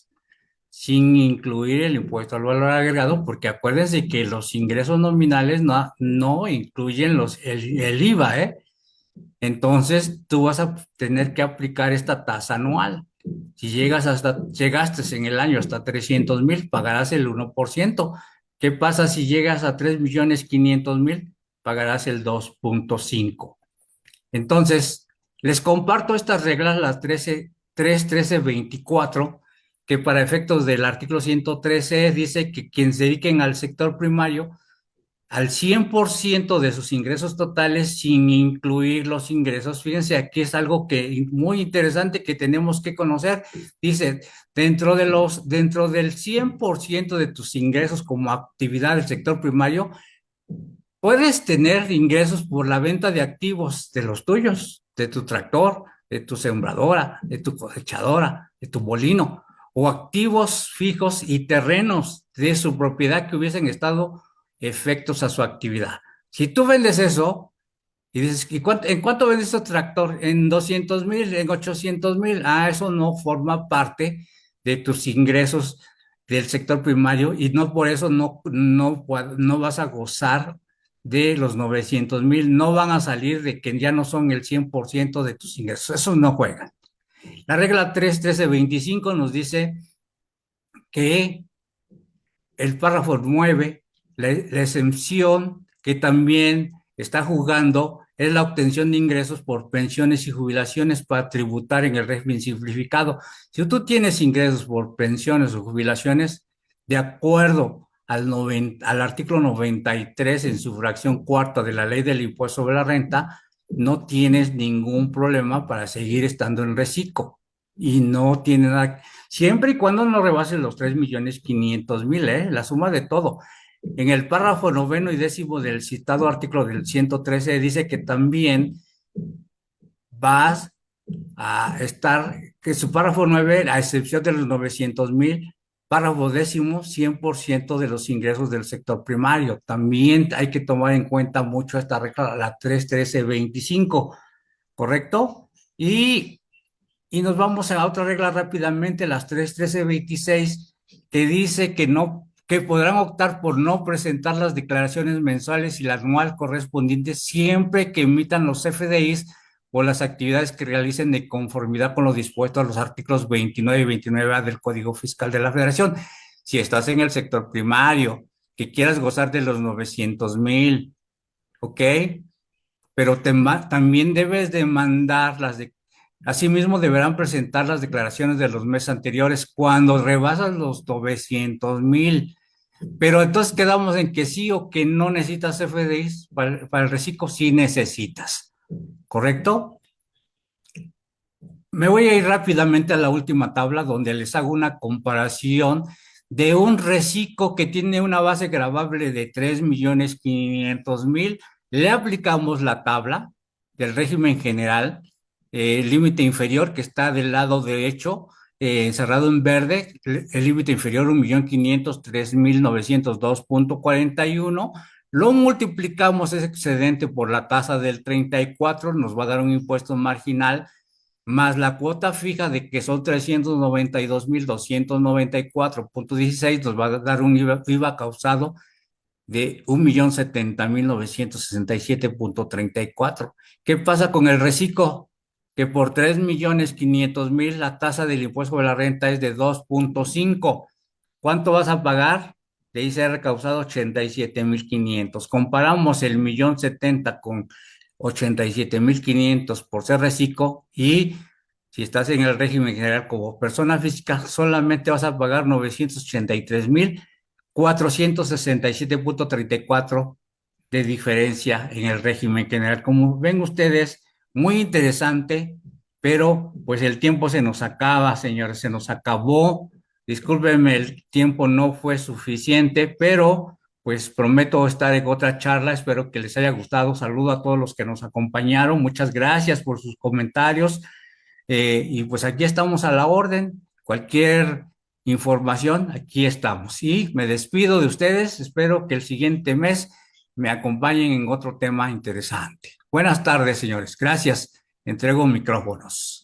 sin incluir el impuesto al valor agregado, porque acuérdense que los ingresos nominales no incluyen el IVA, ¿eh? Entonces, tú vas a tener que aplicar esta tasa anual. Si llegaste en el año hasta 300,000, pagarás el 1%. ¿Qué pasa si llegas a 3,500,000? Pagarás el 2.5. Entonces, les comparto estas reglas, las 3, 13, 24, que para efectos del artículo 113 dice que quienes se dediquen al sector primario al 100% de sus ingresos totales sin incluir los ingresos. Fíjense, aquí es algo que muy interesante que tenemos que conocer. Dice, dentro del 100% de tus ingresos como actividad del sector primario, puedes tener ingresos por la venta de activos de los tuyos, de tu tractor, de tu sembradora, de tu cosechadora, de tu molino, o activos fijos y terrenos de su propiedad que hubiesen estado efectos a su actividad. Si tú vendes eso y dices, ¿en cuánto vendes tu tractor? En 200,000, en 800,000. Eso no forma parte de tus ingresos del sector primario y no por eso no vas a gozar de los 900,000. No van a salir de que ya no son el 100% de tus ingresos. Eso no juega. La regla 3.13.25 nos dice que el párrafo 9, la exención que también está jugando es la obtención de ingresos por pensiones y jubilaciones para tributar en el régimen simplificado. Si tú tienes ingresos por pensiones o jubilaciones, de acuerdo al artículo 93 en su fracción cuarta de la ley del impuesto sobre la renta, no tienes ningún problema para seguir estando en reciclo y no tiene nada, siempre y cuando no rebases los 3.500.000, la suma de todo. En el párrafo noveno y décimo del citado artículo del 113 dice que también vas a estar, que su párrafo 9, a excepción de los 900.000, párrafo décimo, 100% de los ingresos del sector primario. También hay que tomar en cuenta mucho esta regla, la 31325, ¿correcto? Y nos vamos a otra regla rápidamente, las 31326, que dice que no, que podrán optar por no presentar las declaraciones mensuales y la anual correspondientes siempre que emitan los CFDIs o las actividades que realicen de conformidad con lo dispuesto a los artículos 29 y 29A del Código Fiscal de la Federación. Si estás en el sector primario, que quieras gozar de los 900.000, ¿ok? Pero también debes de mandar asimismo deberán presentar las declaraciones de los meses anteriores cuando rebasas los 900.000. Pero entonces quedamos en que sí o que no necesitas FDIs para el reciclo, sí necesitas, ¿correcto? Me voy a ir rápidamente a la última tabla donde les hago una comparación de un reciclo que tiene una base gravable de 3.500.000. Le aplicamos la tabla del régimen general, el límite inferior que está del lado derecho, encerrado en verde, el límite inferior 1.503.902.41. Lo multiplicamos ese excedente por la tasa del 34, nos va a dar un impuesto marginal más la cuota fija de que son 392.294.16, nos va a dar un IVA causado de 1.070.967.34. ¿Qué pasa con el reciclo? Que por 3.500.000 la tasa del impuesto de la renta es de 2.5. ¿Cuánto vas a pagar? De ICR causado 87.500. Comparamos el 1.070.000 con 87.500 por ser reciclo, y si estás en el régimen general como persona física, solamente vas a pagar 983.467.34 de diferencia en el régimen general. Como ven ustedes, muy interesante, pero pues el tiempo se nos acaba, señores, se nos acabó. Discúlpenme, el tiempo no fue suficiente, pero pues prometo estar en otra charla. Espero que les haya gustado. Saludo a todos los que nos acompañaron. Muchas gracias por sus comentarios. Y pues aquí estamos a la orden. Cualquier información, aquí estamos. Y me despido de ustedes. Espero que el siguiente mes me acompañen en otro tema interesante. Buenas tardes, señores. Gracias. Entrego micrófonos.